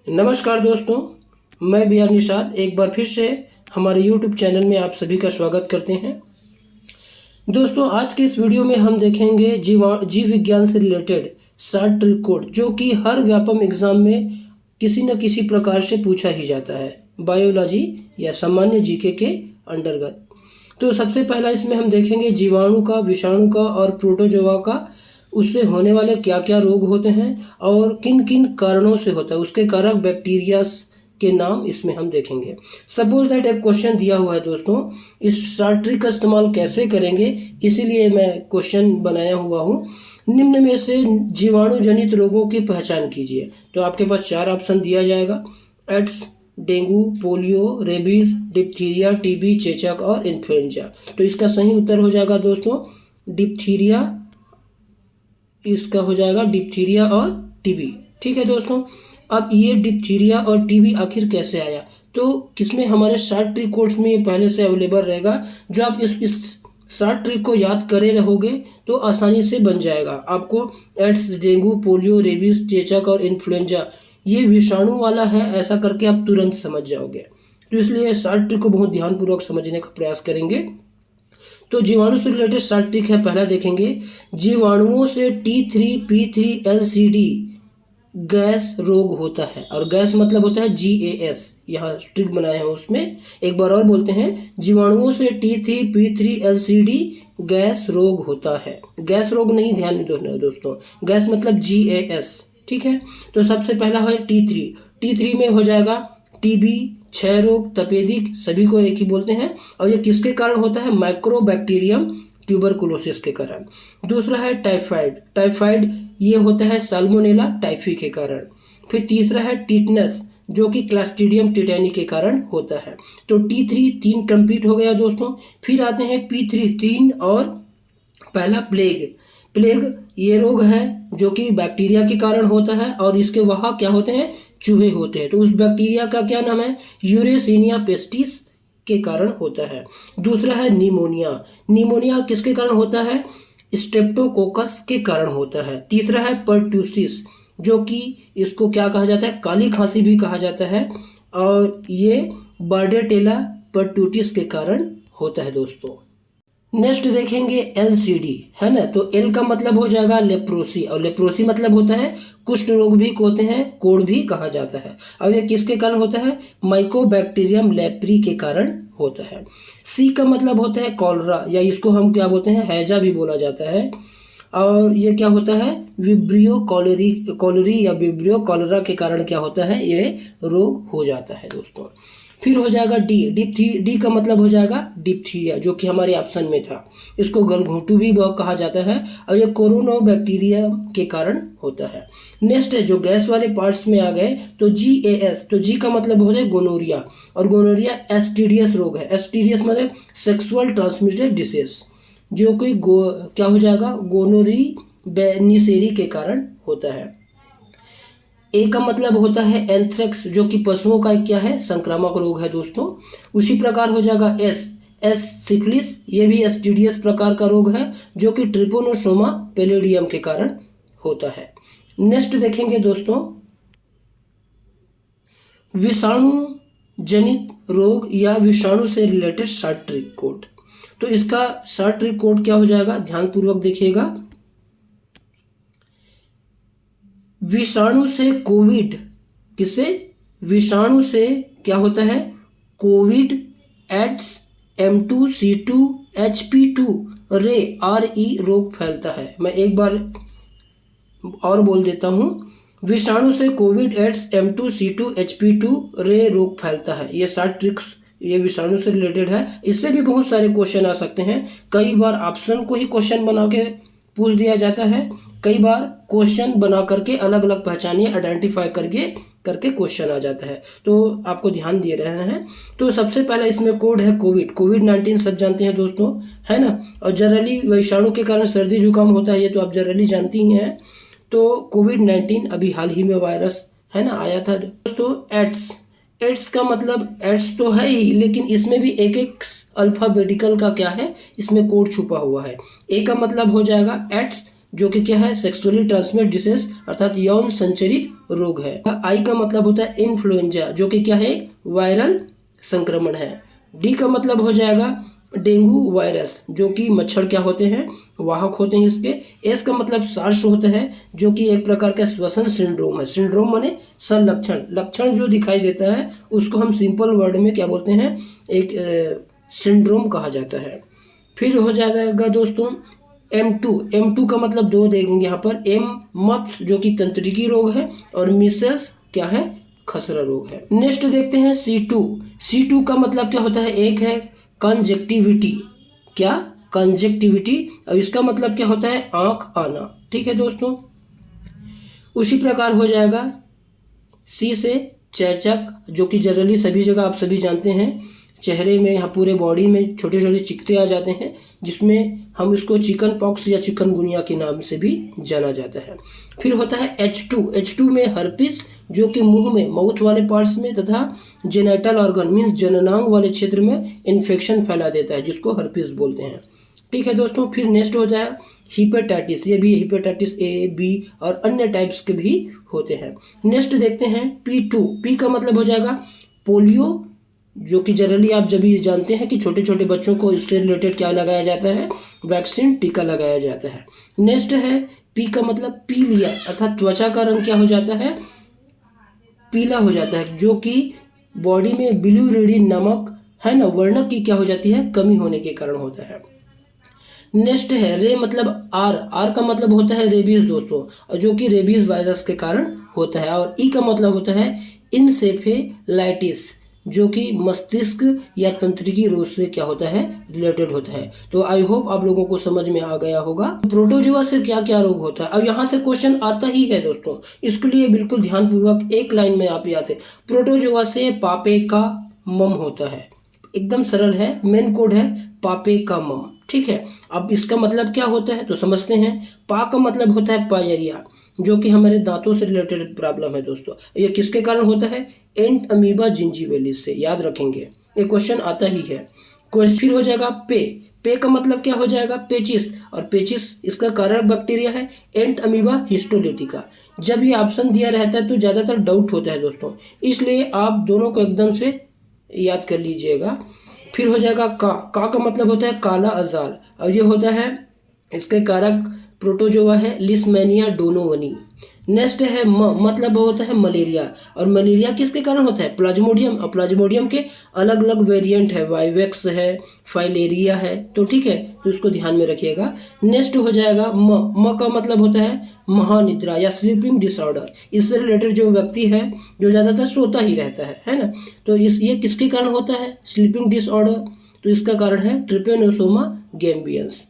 नमस्कार दोस्तों, मैं बी आर निषाद एक बार फिर से हमारे YouTube चैनल में आप सभी का स्वागत करते हैं। दोस्तों, आज के इस वीडियो में हम देखेंगे जीव विज्ञान से रिलेटेड 60 ट्रिक कोड, जो कि हर व्यापम एग्जाम में किसी न किसी प्रकार से पूछा ही जाता है, बायोलॉजी या सामान्य जीके के अंतर्गत। तो सबसे पहला इसमें हम देखेंगे जीवाणु का, विषाणु का और प्रोटोजोआ का, उससे होने वाले क्या क्या रोग होते हैं और किन किन कारणों से होता है, उसके कारक बैक्टीरिया के नाम इसमें हम देखेंगे। सपोज दैट एक क्वेश्चन दिया हुआ है दोस्तों, इस शॉर्ट ट्रिक का इस्तेमाल कैसे करेंगे, इसीलिए मैं क्वेश्चन बनाया हुआ हूँ। निम्न में से जीवाणु जनित रोगों की पहचान कीजिए। तो आपके पास 4 ऑप्शन दिया जाएगा: AIDS, dengue, polio, rabies, diphtheria, TB, चेचक और इन्फ्लुएंजा। तो इसका सही उत्तर हो जाएगा दोस्तों डिप्थीरिया। इसका हो जाएगा डिप्थीरिया और टीबी। ठीक है दोस्तों, अब ये डिप्थीरिया और टीबी आखिर कैसे आया, तो किसमें हमारे 60 ट्रिक कोड्स में ये पहले से अवेलेबल रहेगा। जो आप इस 60 ट्रिक को याद करे रहोगे तो आसानी से बन जाएगा। आपको एड्स, डेंगू, पोलियो, रेबीज, चेचक और इन्फ्लुएंजा ये विषाणु वाला है, ऐसा करके आप तुरंत समझ जाओगे। तो इसलिए 60 ट्रिक को बहुत ध्यानपूर्वक समझने का प्रयास करेंगे। तो जीवाणु से रिलेटेड 60 ट्रिक है। पहला देखेंगे, जीवाणुओं से T3P3LCD गैस रोग होता है। और गैस मतलब होता है GAS, यहाँ ट्रिक बनाए हैं उसमें। एक बार और बोलते हैं, जीवाणुओं से T3P3LCD गैस रोग होता है। गैस रोग नहीं, ध्यान में दोस्तों, गैस मतलब GAS। ठीक है, तो सबसे पहला है T3 में हो जाएगा टीबी, क्षय रोग, तपेदिक, सभी को एक ही बोलते हैं। और ये किसके कारण होता है? माइक्रोबैक्टीरियम ट्यूबरकुलोसिस के कारण। दूसरा है टाइफाइड ये होता है साल्मोनेला टाइफी के कारण। फिर तीसरा है टीटनस, जो कि क्लास्ट्रीडियम टिटेनी के कारण होता है। तो T3 3 कंप्लीट हो गया दोस्तों। फिर आते हैं P3 3 और पहला प्लेग ये रोग है जो कि बैक्टीरिया के कारण होता है, और इसके वहाँ क्या होते हैं? चूहे होते हैं। तो उस बैक्टीरिया का क्या नाम है? यूरेसिनिया पेस्टिस के कारण होता है। दूसरा है निमोनिया किसके कारण होता है? स्ट्रेप्टोकोकस के कारण होता है। तीसरा है पर्ट्यूसिस, जो कि इसको क्या कहा जाता है? काली खांसी भी कहा जाता है, और ये बार्डेटेला पर्ट्यूटिस के कारण होता है दोस्तों। नेक्स्ट देखेंगे LCD, है ना। तो L का मतलब हो जाएगा लेप्रोसी, और लेप्रोसी मतलब होता है कुष्ठ रोग भी होते हैं, कोढ़ भी कहा जाता है। और ये किसके कारण होता है? माइकोबैक्टीरियम लेप्री के कारण होता है। C का मतलब होता है कॉलरा, या इसको हम क्या बोलते हैं? हैजा भी बोला जाता है। और ये क्या होता है? विब्रियो कॉलरी या विब्रियो कॉलरा के कारण क्या होता है? ये रोग हो जाता है दोस्तों। फिर हो जाएगा डी का मतलब हो जाएगा डिप्थीरिया, जो कि हमारे ऑप्शन में था। इसको गलघोंटू भी कहा जाता है, और ये कोरोना बैक्टीरिया के कारण होता है। नेक्स्ट है, जो गैस वाले पार्ट्स में आ गए, तो GAS, तो G का मतलब हो है गोनोरिया, और गोनोरिया एस्टीडियस रोग है। एस्टीडियस मतलब सेक्सुअल ट्रांसमिटेड डिसीज, जो कि क्या हो जाएगा? गोनोरी बेनिसेरी के कारण होता है। ए का मतलब होता है एंथ्रेक्स, जो कि पशुओं का क्या है? संक्रामक रोग है दोस्तों। उसी प्रकार हो जाएगा एस सिफिलिस, ये भी एस्टीडियस प्रकार का रोग है, जो कि ट्रिपोनोसोमा पैलिडियम के कारण होता है। नेक्स्ट देखेंगे दोस्तों, विषाणु जनित रोग या विषाणु से रिलेटेड 60 ट्रिक कोड। तो इसका 60 ट्रिक कोड क्या हो जाएगा? ध्यानपूर्वक देखिएगा। विषाणु से कोविड, किससे? विषाणु से क्या होता है? Covid, ads, M2C2, HP2 RE रोग फैलता है। मैं एक बार और बोल देता हूँ, विषाणु से Covid, ads, M2C2, HP2 RE रोग फैलता है। ये 60 ट्रिक्स ये विषाणु से रिलेटेड है। इससे भी बहुत सारे क्वेश्चन आ सकते हैं। कई बार ऑप्शन को ही क्वेश्चन बना के पूछ दिया जाता है, कई बार क्वेश्चन बना करके अलग अलग पहचानिए आइडेंटिफाई करके क्वेश्चन आ जाता है। तो आपको ध्यान दे रहे हैं। तो सबसे पहला इसमें कोड है कोविड-19, सब जानते हैं दोस्तों, है ना। और जनरली विषाणु के कारण सर्दी जुकाम होता है, ये तो आप जनरली जानती ही हैं। तो कोविड-19 अभी हाल ही में वायरस है ना आया था दोस्तों। एड्स का मतलब एड्स तो है ही, लेकिन इसमें भी एक अल्फाबेटिकल का क्या है? इसमें कोड छुपा हुआ है। ए का मतलब हो जाएगा एड्स, जो कि क्या है, सेक्सुअली ट्रांसमिट डिसीज अर्थात यौन संचरित रोग है। आई का मतलब होता है इन्फ्लुएंजा, जो कि क्या है, एक वायरल संक्रमण है। डी का मतलब हो जाएगा डेंगू वायरस, जो कि मच्छर क्या होते हैं, वाहक होते हैं इसके। एस का मतलब सार्स होता है, जो कि एक प्रकार का श्वसन सिंड्रोम है। सिंड्रोम माने संलक्षण, लक्षण जो दिखाई देता है उसको हम सिंपल वर्ड में क्या बोलते हैं, एक सिंड्रोम कहा जाता है। फिर हो जाएगा दोस्तों M2 का मतलब दो देखेंगे यहाँ पर। एम मप्स, जो कि रोग है, और मिसेल्स क्या है, खसरा रोग है। नेक्स्ट देखते हैं C2 का मतलब क्या होता है, एक है कंजक्टिविटी, क्या, कंजक्टिविटी, और इसका मतलब क्या होता है, आंख आना। ठीक है दोस्तों, उसी प्रकार हो जाएगा सी से चेचक, जो कि जनरली सभी जगह आप सभी जानते हैं, चेहरे में, यहाँ पूरे बॉडी में छोटे छोटे चिकते आ जाते हैं, जिसमें हम इसको चिकन पॉक्स या चिकनगुनिया के नाम से भी जाना जाता है। फिर होता है H2 में हर्पिस, जो कि मुंह में, माउथ वाले पार्ट्स में, तथा जेनेटल ऑर्गन मीन्स जननांग वाले क्षेत्र में इन्फेक्शन फैला देता है, जिसको हर्पिस बोलते हैं। ठीक है दोस्तों, फिर नेक्स्ट हो जाए हिपेटाइटिस। ये भी हिपेटाइटिस A, B और अन्य टाइप्स के भी होते हैं। नेक्स्ट देखते हैं P का मतलब हो जाएगा पोलियो, जो कि जनरली आप जब भी जानते हैं कि छोटे छोटे बच्चों को इससे रिलेटेड क्या लगाया जाता है, वैक्सीन, टीका लगाया जाता है। नेक्स्ट है P का मतलब पीलिया, अर्थात त्वचा का रंग क्या हो जाता है, पीला हो जाता है, जो कि बॉडी में बिलिरुबिन नमक है ना, वर्णक की क्या हो जाती है, कमी होने के कारण होता है। नेक्स्ट है रे मतलब आर का मतलब होता है रेबीज दोस्तों, जो कि रेबीज वायरस के कारण होता है। और ई का मतलब होता है इंसेफेलाइटिस, जो कि मस्तिष्क या तंत्रिकी रोग से क्या होता है, रिलेटेड होता है। तो आई होप आप लोगों को समझ में आ गया होगा प्रोटोजुआ से क्या क्या रोग होता है। अब यहाँ से क्वेश्चन आता ही है दोस्तों, इसके लिए बिल्कुल ध्यानपूर्वक एक लाइन में आप याद है। प्रोटोजुआ से पापे का मम होता है, एकदम सरल है, मेन कोड है पापे का मम। ठीक है, अब इसका मतलब क्या होता है तो समझते हैं। पा का मतलब होता है पायरिया, जो कि हमारे दांतों से रिलेटेड प्रॉब्लम है दोस्तों। ये किसके कारण होता है, एंट अमीबा जिंजीविलिस से, याद रखेंगे, ये क्वेश्चन आता ही है। फिर हो जाएगा पे का मतलब क्या हो जाएगा, पेचिस, और पेचिस इसका कारण बैक्टीरिया है एंट अमीबा हिस्टोलिटिका। जब ये ऑप्शन दिया रहता है तो ज़्यादातर डाउट होता है दोस्तों, इसलिए आप दोनों को एकदम से याद कर लीजिएगा। फिर हो जाएगा का मतलब होता है काला अजार, और ये होता है, इसके कारक प्रोटोजोआ है लिस्मेनिया डोनोवनी। नेक्स्ट है मतलब होता है मलेरिया, और मलेरिया किसके कारण होता है, प्लाज्मोडियम, और प्लाज्मोडियम के अलग अलग वेरिएंट है, वाइवेक्स है, फाइलेरिया है। तो ठीक है, तो इसको ध्यान में रखिएगा। नेक्स्ट हो जाएगा म का मतलब होता है महानिद्रा या स्लीपिंग डिसऑर्डर। इससे रिलेटेड जो व्यक्ति है जो ज़्यादातर सोता ही रहता है ना, तो ये किसके कारण होता है स्लीपिंग डिसऑर्डर, तो इसका कारण है ट्रिपेनोसोमा गैम्बियंस।